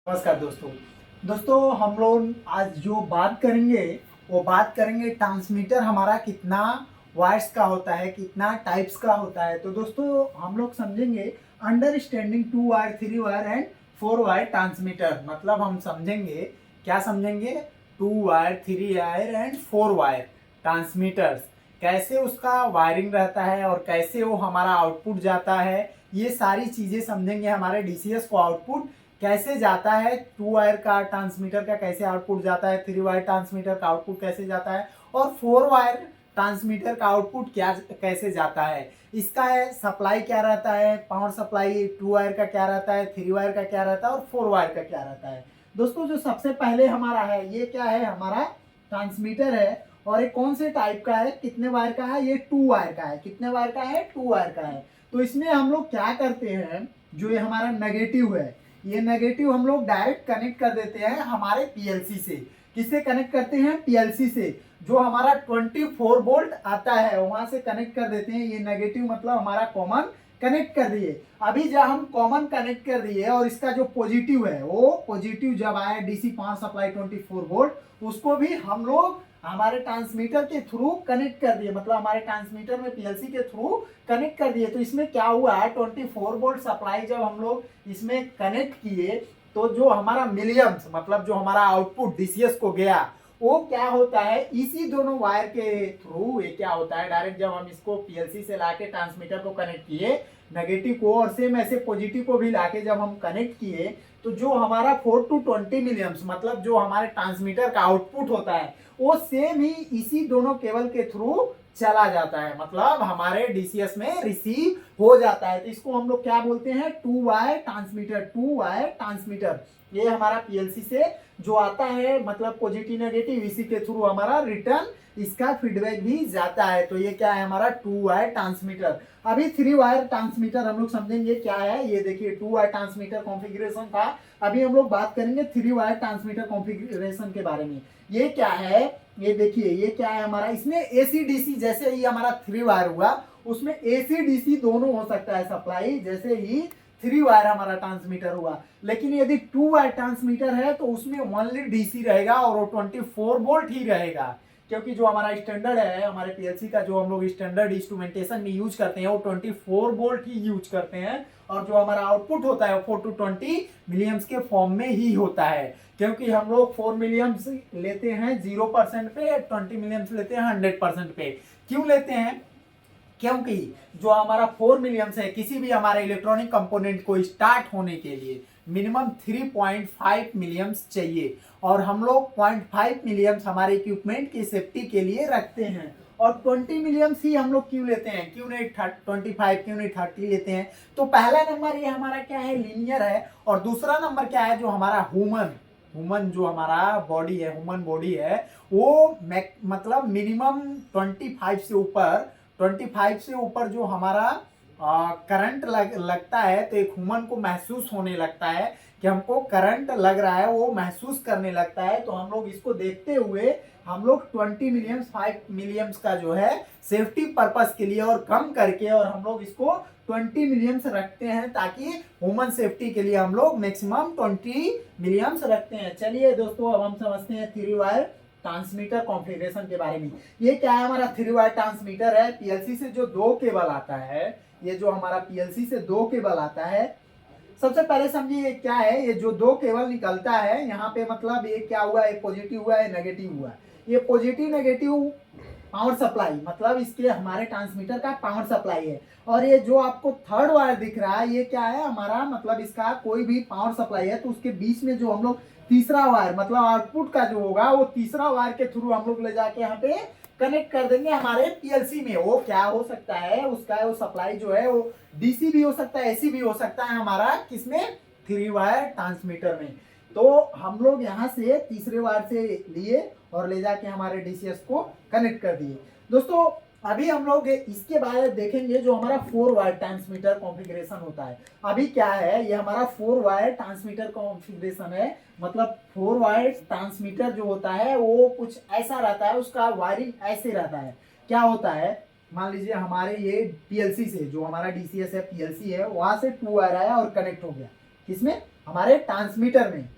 नमस्कार दोस्तों हम लोग आज जो बात करेंगे वो बात करेंगे ट्रांसमीटर हमारा कितना वायर्स का होता है, कितना टाइप्स का होता है। तो दोस्तों हम लोग समझेंगे understanding 2 wire 3 wire and 4 wire transmitter. मतलब हम समझेंगे, क्या समझेंगे, 2 wire 3 wire and 4 wire transmitters, कैसे उसका वायरिंग रहता है और कैसे वो हमारा आउटपुट जाता है। ये सारी चीज़ें समझेंगे। हमारे डीसीएस को आउटपुट कैसे जाता है, 2 वायर का ट्रांसमीटर का कैसे आउटपुट जाता है, 3 वायर ट्रांसमीटर का आउटपुट कैसे जाता है और 4 वायर ट्रांसमीटर का आउटपुट क्या कैसे जाता है। इसका सप्लाई क्या रहता है, पावर सप्लाई 2 वायर का क्या रहता है, 3 वायर का क्या रहता है और 4 वायर का क्या रहता है। दोस्तों जो सबसे पहले हमारा है, ये क्या है, हमारा ट्रांसमीटर है। और ये कौन से टाइप का है, कितने वायर का है, ये 2 वायर का है। कितने वायर का है, 2 वायर का है। तो इसमें हम लोग क्या करते हैं, जो ये हमारा नेगेटिव है, ये नेगेटिव हम लोग डायरेक्ट कनेक्ट कर देते हैं हमारे पीएलसी से। किससे कनेक्ट करते हैं, पीएलसी से। जो हमारा 24 वोल्ट आता है वहां से कनेक्ट कर देते हैं। ये नेगेटिव मतलब हमारा कॉमन कनेक्ट कर दिए। अभी जब हम कॉमन कनेक्ट कर दिए और इसका जो पॉजिटिव है, वो पॉजिटिव जब आया डीसी पावर सप्लाई 24 वोल्ट, उसको भी हम लोग हमारे ट्रांसमीटर के थ्रू कनेक्ट कर दिए। मतलब हमारे ट्रांसमीटर में पीएलसी के थ्रू कनेक्ट कर दिए। तो इसमें क्या हुआ है, 24 वोल्ट सप्लाई जब हम लोग इसमें कनेक्ट किए तो जो हमारा मिलियम्स मतलब जो हमारा आउटपुट डीसीएस को गया, वो क्या होता है, इसी दोनों वायर के थ्रू ये क्या होता है, डायरेक्ट जब हम इसको पीएलसी से लाके ट्रांसमीटर को कनेक्ट किए नेगेटिव को, और सेम ऐसे पॉजिटिव को भी लाके जब हम कनेक्ट किए, तो जो हमारा 4 to 20 मिलियम्स मतलब जो हमारे ट्रांसमीटर का आउटपुट होता है, वो सेम ही इसी दोनों केबल के थ्रू चला जाता है। मतलब हमारे डीसीएस में रिसीव हो जाता है। तो इसको हम लोग क्या बोलते हैं, 2 वायर ट्रांसमीटर। 2 वायर ट्रांसमीटर ये हमारा पीएलसी से जो आता है, मतलब पॉजिटिव नेगेटिव, इसी के थ्रू हमारा रिटर्न इसका फीडबैक भी जाता है। तो ये क्या है, हमारा 2 वायर ट्रांसमीटर। अभी 3 वायर ट्रांसमीटर हम लोग समझेंगे क्या है। ये देखिए 2 वायर ट्रांसमीटर कॉन्फ़िगरेशन का अभी हम लोग बात करेंगे 3 वायर ट्रांसमीटर कॉन्फ़िगरेशन के बारे में। ये क्या है, ये देखिए ये क्या है हमारा, इसमें एसी डीसी, जैसे ही हमारा 3 वायर हुआ उसमें एसी डीसी दोनों हो सकता है सप्लाई, जैसे ही 3 वायर हमारा ट्रांसमीटर हुआ। लेकिन यदि 2 वायर ट्रांसमीटर है तो उसमें ओनली डीसी रहेगा और वो 24 वोल्ट ही रहेगा। क्योंकि जो हमारा स्टैंडर्ड है, हमारे पीएलसी का जो हम लोग स्टैंडर्ड इंस्ट्रूमेंटेशन में यूज करते हैं, वो 24 वोल्ट ही यूज करते हैं। और जो हमारा आउटपुट होता है 4 to 20 मिलियम्स के फॉर्म में ही होता है। क्योंकि हम लोग 4 मिलियम्स लेते हैं 0% पे, 20 मिलियम्स लेते हैं 100% पे। क्यों लेते हैं, क्योंकि जो हमारा 4 मिलियम्स है, किसी भी हमारे इलेक्ट्रॉनिक कंपोनेंट को स्टार्ट होने के लिए मिनिमम 3.5 मिलियम्स चाहिए। और हम लोग 0.5 मिलियम्स हमारे इक्विपमेंट की सेफ्टी के लिए रखते हैं। और 20 मिलियम्स ही हम लोग क्यों लेते हैं, क्यों नहीं 25, क्यों नहीं 30 लेते हैं। तो पहला नंबर ये हमारा क्या है, लीनियर है। और दूसरा नंबर क्या है, जो हमारा ह्यूमन जो हमारा बॉडी है, ह्यूमन बॉडी है, वो मतलब मिनिमम 25 से ऊपर जो हमारा करंट लगता है, तो एक ह्यूमन को महसूस होने लगता है कि हमको करंट लग रहा है, वो महसूस करने लगता है। तो हम लोग इसको देखते हुए हम लोग 20 मिलियम्स 5 मिलियम्स का जो है सेफ्टी पर्पस के लिए और कम करके, और हम लोग इसको 20 मिलियम्स रखते हैं, ताकि ह्यूमन सेफ्टी के लिए हम लोग मैक्सिमम 20 मिलियम्स रखते हैं। चलिए दोस्तों, अब हम समझते हैं 3 वायर ट्रांसमीटर कॉन्फ़िगरेशन के बारे में। ये क्या है, हमारा 3 वायर ट्रांसमीटर है। पीएलसी से जो 2 केबल आता है, ये जो हमारा पीएलसी से 2 केबल आता है, सबसे पहले समझिए ये क्या है। ये जो 2 केबल निकलता है यहाँ पे, मतलब ये क्या हुआ, ये पॉजिटिव हुआ है, नेगेटिव हुआ। ये पॉजिटिव नेगेटिव पावर सप्लाई, मतलब इसके हमारे ट्रांसमीटर का पावर सप्लाई है। और ये जो आपको 3rd वायर दिख रहा है, ये क्या है हमारा, मतलब इसका कोई भी पावर सप्लाई है तो उसके बीच में जो हम लोग तीसरा वायर, मतलब आउटपुट का जो होगा, वो तीसरा वायर के थ्रू हम लोग ले जाके यहाँ पे कनेक्ट कर देंगे हमारे पीएलसी में। वो क्या हो सकता है, उसका वो सप्लाई जो है वो डीसी भी हो सकता है, एसी भी हो सकता है हमारा, किसमें, 3 वायर ट्रांसमीटर में। तो हम लोग यहाँ से तीसरे वायर से लिए और ले जाके हमारे डीसीएस को कनेक्ट कर दिए। दोस्तों अभी हम लोग इसके बारे में देखेंगे, जो हमारा 4 वायर ट्रांसमीटर कॉन्फ़िगरेशन होता है। अभी क्या है, ये हमारा 4 वायर ट्रांसमीटर कॉन्फ़िगरेशन है। मतलब 4 वायर ट्रांसमीटर जो होता है वो कुछ ऐसा रहता है, उसका वायरिंग ऐसे रहता है। क्या होता है, मान लीजिए हमारे ये पीएलसी से, जो हमारा डीसीएस है पीएलसी है, वहां से 2 वायर आया और कनेक्ट हो गया, किसमें, हमारे ट्रांसमीटर में,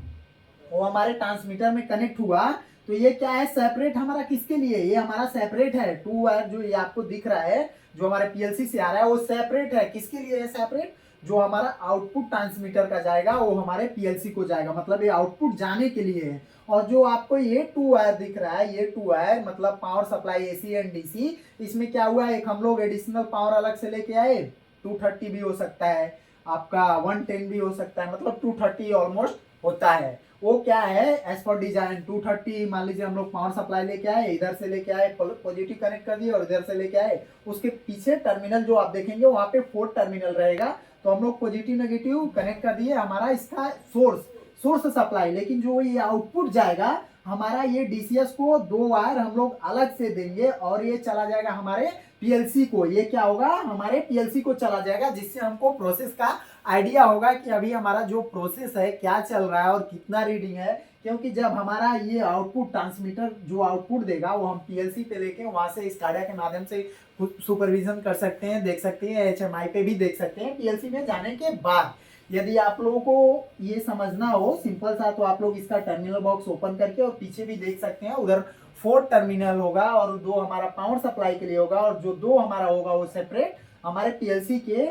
वो हमारे ट्रांसमीटर में कनेक्ट हुआ। तो ये क्या है, सेपरेट हमारा किसके लिए, ये हमारा सेपरेट है 2 वायर जो ये आपको दिख रहा है, जो हमारे पीएलसी से आ रहा है वो सेपरेट है। किसके लिए है सेपरेट, जो हमारा आउटपुट ट्रांसमीटर का जाएगा वो हमारे पीएलसी को जाएगा, मतलब ये आउटपुट जाने के लिए है। और जो आपको ये 2 वायर दिख रहा है, ये 2 वायर मतलब power supply AC and DC, इसमें क्या हुआ है, एक हम लोग एडिशनल पावर अलग से लेके आए, 230 भी हो सकता है आपका, 110 भी हो सकता है, मतलब 230 ऑलमोस्ट होता है। वो क्या है, एज पर डिजाइन 230 मान लीजिए हम लोग पावर सप्लाई लेके आए, इधर से लेके आए पॉजिटिव कनेक्ट कर दिए और इधर से लेके आए, उसके पीछे टर्मिनल जो आप देखेंगे वहां पे 4 टर्मिनल रहेगा। तो हम लोग पॉजिटिव नेगेटिव कनेक्ट कर दिए, हमारा इसका सोर्स सप्लाई। लेकिन जो ये आउटपुट जाएगा हमारा, ये डीसीएस को 2 वायर हम लोग अलग से देंगे और ये चला जाएगा हमारे पीएलसी को। ये क्या होगा, हमारे पीएलसी को चला जाएगा, जिससे हमको प्रोसेस का आइडिया होगा कि अभी हमारा जो प्रोसेस है क्या चल रहा है और कितना रीडिंग है। क्योंकि जब हमारा ये आउटपुट ट्रांसमीटर जो आउटपुट देगा वो हम पीएलसी पे लेके वहां से स्काडा के माध्यम से सुपरविजन कर सकते हैं, देख सकते हैं, एचएमआई पे भी देख सकते हैं। पीएलसी में जाने के बाद यदि आप लोगों को ये समझना हो सिंपल सा, तो आप लोग इसका टर्मिनल बॉक्स ओपन करके और पीछे भी देख सकते हैं, उधर 4 टर्मिनल होगा और 2 हमारा पावर सप्लाई के लिए होगा और जो 2 हमारा होगा वो सेपरेट हमारे पीएलसी के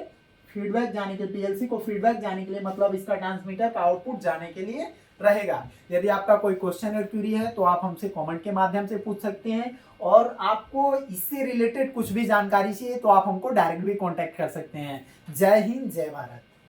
फीडबैक जाने के, पीएलसी को फीडबैक जाने के लिए, मतलब इसका ट्रांसमीटर का आउटपुट जाने के लिए रहेगा। यदि आपका कोई क्वेश्चन और क्यूरी है तो आप हमसे कमेंट के माध्यम से पूछ सकते हैं, और आपको इससे रिलेटेड कुछ भी जानकारी चाहिए तो आप हमको डायरेक्ट भी कांटेक्ट कर सकते हैं। जय हिंद, जय भारत।